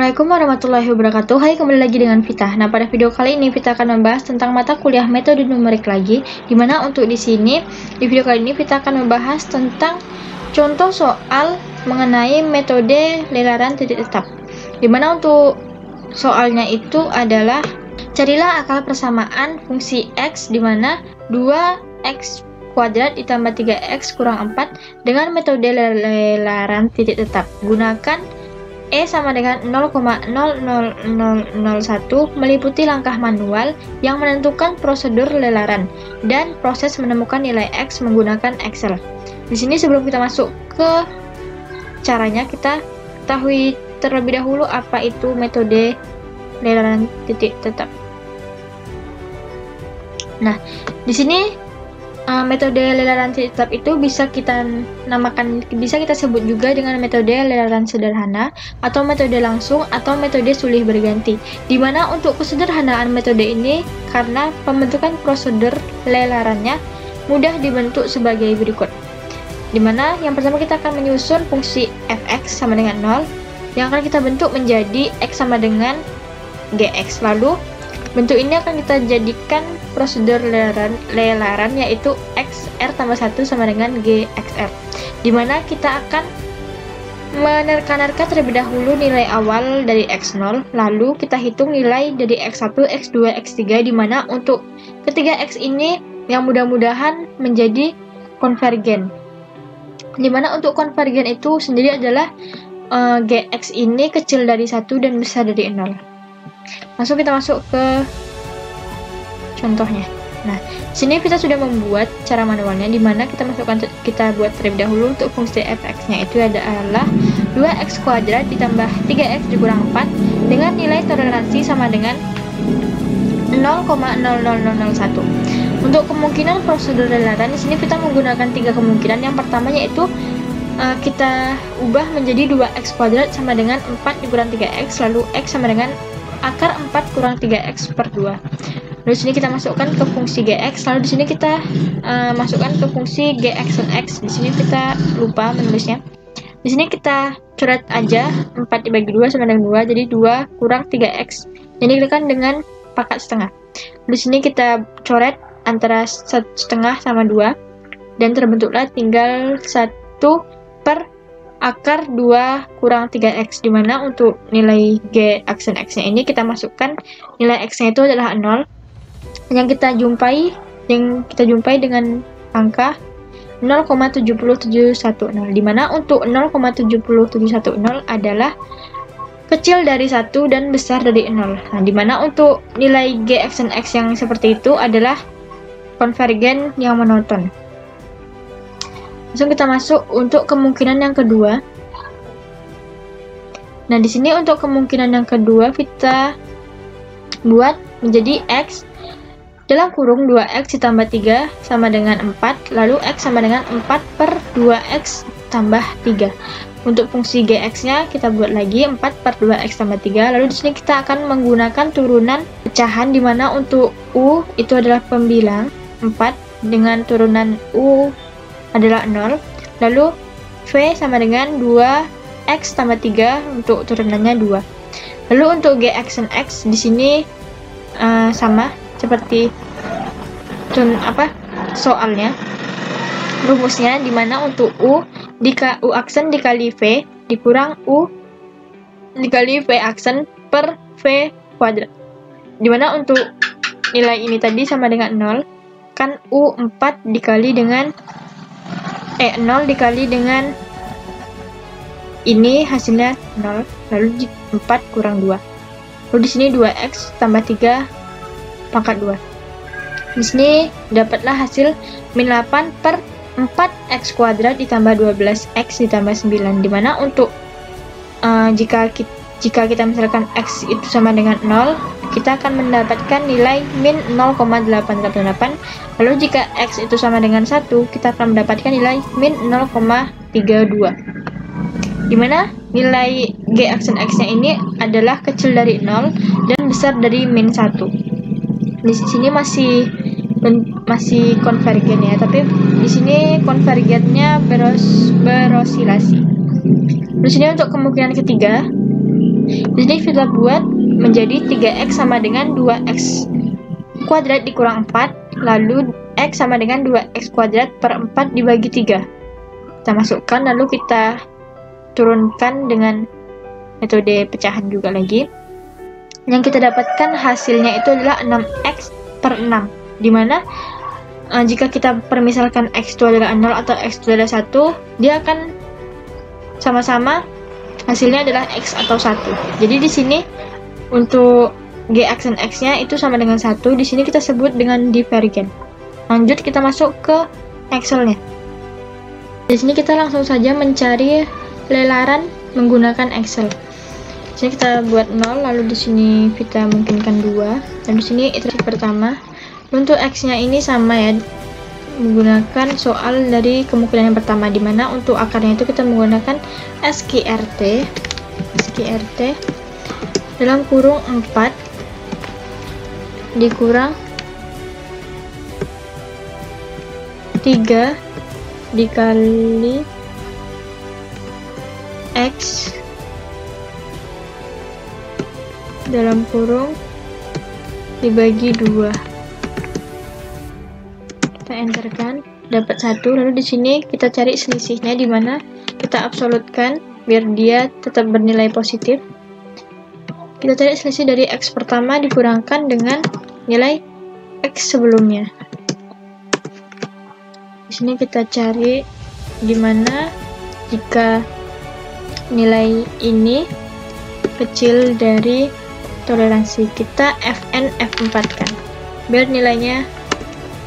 Assalamualaikum warahmatullahi wabarakatuh. Hai, kembali lagi dengan Vita. Nah, pada video kali ini Vita akan membahas tentang mata kuliah metode numerik lagi. Dimana untuk di video kali ini Vita akan membahas tentang contoh soal mengenai metode lelaran titik tetap. Dimana untuk soalnya itu adalah carilah akal persamaan fungsi x dimana 2x kuadrat ditambah 3x kurang 4 dengan metode lelaran titik tetap. Gunakan E sama dengan 0,00001 meliputi langkah manual yang menentukan prosedur lelaran dan proses menemukan nilai X menggunakan Excel. Di sini sebelum kita masuk ke caranya, kita ketahui terlebih dahulu apa itu metode lelaran titik tetap. Nah, di sini metode lelaran titik tetap itu bisa kita sebut juga dengan metode lelaran sederhana atau metode langsung atau metode sulih berganti. Dimana untuk kesederhanaan metode ini karena pembentukan prosedur lelarannya mudah dibentuk sebagai berikut. Dimana yang pertama kita akan menyusun fungsi fx sama dengan 0 yang akan kita bentuk menjadi x sama dengan gx. Lalu bentuk ini akan kita jadikan prosedur lelaran yaitu XR tambah 1 sama dengan GXR, dimana kita akan menerka-nerka terlebih dahulu nilai awal dari X0, lalu kita hitung nilai dari X1, X2, X3, dimana untuk ketiga X ini yang mudah-mudahan menjadi konvergen, dimana untuk konvergen itu sendiri adalah GX ini kecil dari 1 dan besar dari 0. Langsung kita masuk ke contohnya. Nah, sini kita sudah membuat cara manualnya, dimana kita buat terlebih dahulu untuk fungsi fx-nya itu adalah 2x kuadrat ditambah 3x dikurang 4 dengan nilai toleransi sama dengan 0,00001. Untuk kemungkinan prosedur lelaran di sini kita menggunakan 3 kemungkinan. Yang pertama yaitu kita ubah menjadi 2x kuadrat sama dengan 4 dikurang 3x, lalu x sama dengan akar 4 kurang 3x per 2. Lalu sini kita masukkan ke fungsi gx, lalu di sini kita masukkan ke fungsi gx dan x. Di sini kita lupa menulisnya. Di sini kita coret aja 4 dibagi 2 sama dengan 2, jadi 2 kurang 3x. Jadi dikalikan dengan pangkat setengah. Di sini kita coret antara setengah sama 2 dan terbentuklah tinggal 1 per akar 2 kurang 3x, dimana untuk nilai gx dan x-nya ini kita masukkan nilai x-nya itu adalah 0 yang kita jumpai dengan angka 0,7710, dimana untuk 0,7710 adalah kecil dari 1 dan besar dari 0. Nah, dimana untuk nilai gx dan x yang seperti itu adalah konvergen yang monoton. Langsung kita masuk untuk kemungkinan yang kedua. Nah, di sini untuk kemungkinan yang kedua kita buat menjadi x dalam kurung 2x ditambah 3 sama dengan 4, lalu x sama dengan 4 per 2x tambah 3. Untuk fungsi gx-nya kita buat lagi 4 per 2x tambah 3, lalu di sini kita akan menggunakan turunan pecahan, dimana untuk u itu adalah pembilang 4 dengan turunan u adalah 0, lalu V sama dengan 2x tambah 3 untuk turunannya 2. Lalu untuk gx dan x di sini sama seperti soalnya, rumusnya, dimana untuk u aksen dikali V dikurang u dikali V aksen per V kuadrat, dimana untuk nilai ini tadi sama dengan 0, kan u 4 dikali dengan 0 dikali dengan ini hasilnya 0, lalu 4 kurang 2. Lalu di sini 2x tambah 3 pangkat 2. Di sini dapatlah hasil min 8 per 4x kuadrat ditambah 12x ditambah 9, dimana untuk jika kita misalkan x itu sama dengan 0, kita akan mendapatkan nilai min 0,888. Lalu jika x itu sama dengan 1, kita akan mendapatkan nilai min 0,32. Dimana nilai gx dan x-nya ini adalah kecil dari 0 dan besar dari min 1. Di sini masih konvergen ya, tapi di sini konvergennya berosilasi. Di sini untuk kemungkinan ketiga Di sini kita buat menjadi 3x sama dengan 2x kuadrat dikurang 4, lalu x sama dengan 2x kuadrat per 4 dibagi 3. Kita masukkan, lalu kita turunkan dengan metode pecahan juga lagi. Yang kita dapatkan hasilnya itu adalah 6x per 6, dimana jika kita permisalkan x itu adalah 0 atau x itu adalah 1, dia akan sama-sama hasilnya adalah x atau 1. Jadi di sini untuk gx dan x-nya itu sama dengan 1. Di sini kita sebut dengan divergen. Lanjut kita masuk ke Excel-nya. Di sini kita langsung saja mencari lelaran menggunakan Excel. Di sini kita buat 0, lalu di sini kita mungkinkan 2, dan di sini iterasi pertama. Untuk x-nya ini sama ya, menggunakan soal dari kemungkinan yang pertama, dimana untuk akarnya itu kita menggunakan SQRT dalam kurung 4 dikurang 3 dikali x dalam kurung dibagi 2. Kita enterkan, dapat 1. Lalu di sini kita cari selisihnya, di mana kita absolutkan biar dia tetap bernilai positif. Kita cari selisih dari x pertama dikurangkan dengan nilai x sebelumnya. Di sini kita cari di mana jika nilai ini kecil dari toleransi, kita Fn F4 kan, biar nilainya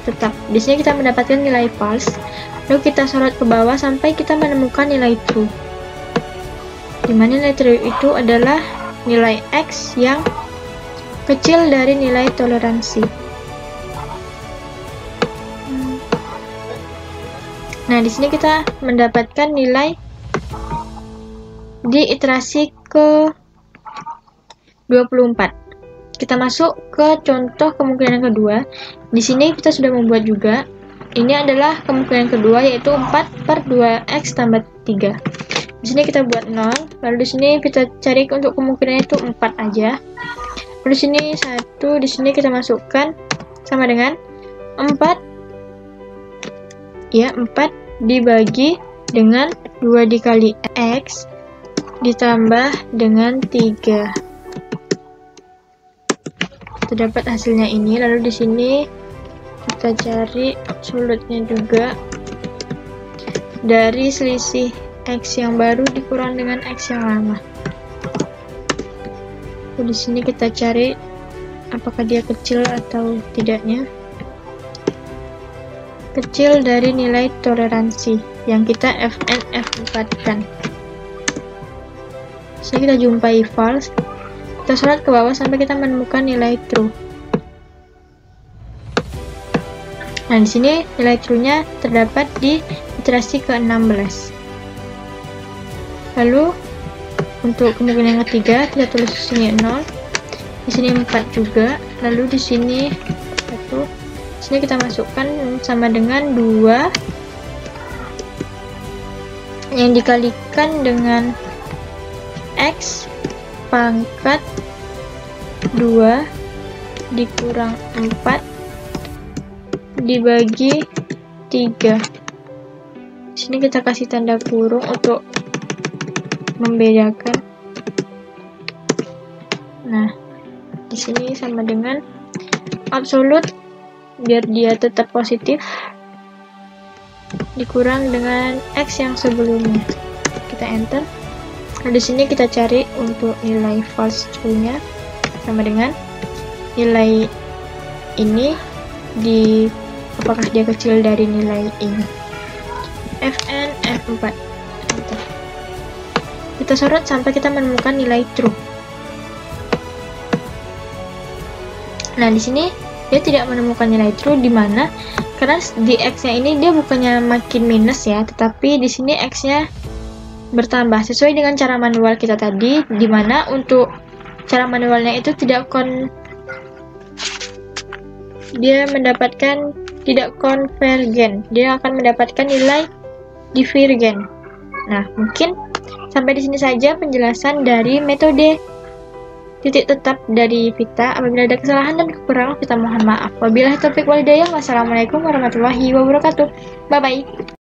tetap. Di sini kita mendapatkan nilai false, lalu kita sorot ke bawah sampai kita menemukan nilai true. Dimana nilai true itu adalah nilai x yang kecil dari nilai toleransi. Nah, di sini kita mendapatkan nilai di iterasi ke 24. Kita masuk ke contoh kemungkinan kedua. Di sini kita sudah membuat juga. Ini adalah kemungkinan kedua, yaitu 4 per 2x tambah 3. Di sini kita buat 0, lalu di sini kita cari untuk kemungkinan itu 4 aja. Lalu di sini 1, di sini kita masukkan sama dengan 4. Ya, 4 dibagi dengan 2 dikali x ditambah dengan 3. Terdapat hasilnya ini. Lalu di sini kita cari absolutnya juga dari selisih x yang baru dikurang dengan x yang lama. Di sini kita cari apakah dia kecil atau tidaknya. Kecil dari nilai toleransi yang kita Fn F4 kan. Di sini kita jumpai false. Kita sorot ke bawah sampai kita menemukan nilai true. Nah, di sini nilai true-nya terdapat di iterasi ke-16. Lalu untuk kemungkinan ketiga kita tulis di sini 0, di sini 4 juga, lalu di sini 1. Di sini kita masukkan sama dengan 2 yang dikalikan dengan x pangkat 2 dikurang 4 dibagi 3. Di sini kita kasih tanda kurung untuk membedakan. Nah, di sini sama dengan absolut biar dia tetap positif dikurang dengan x yang sebelumnya. Kita enter. Nah, di sini kita cari untuk nilai false true-nya sama dengan nilai ini di apakah dia kecil dari nilai ini. Fn F4. Enter. Kita sorot sampai kita menemukan nilai true. Nah, di sini dia tidak menemukan nilai true, di mana karena di x-nya ini dia bukannya makin minus ya, tetapi di sini x-nya bertambah sesuai dengan cara manual kita tadi, di mana untuk cara manualnya itu dia mendapatkan tidak konvergen, dia akan mendapatkan nilai divergen. Nah, mungkin sampai di sini saja penjelasan dari metode titik tetap dari Vita. Apabila ada kesalahan dan kekurangan, Vita mohon maaf. Wabillahi taufiq walhidayah. Wassalamualaikum warahmatullahi wabarakatuh. Bye bye.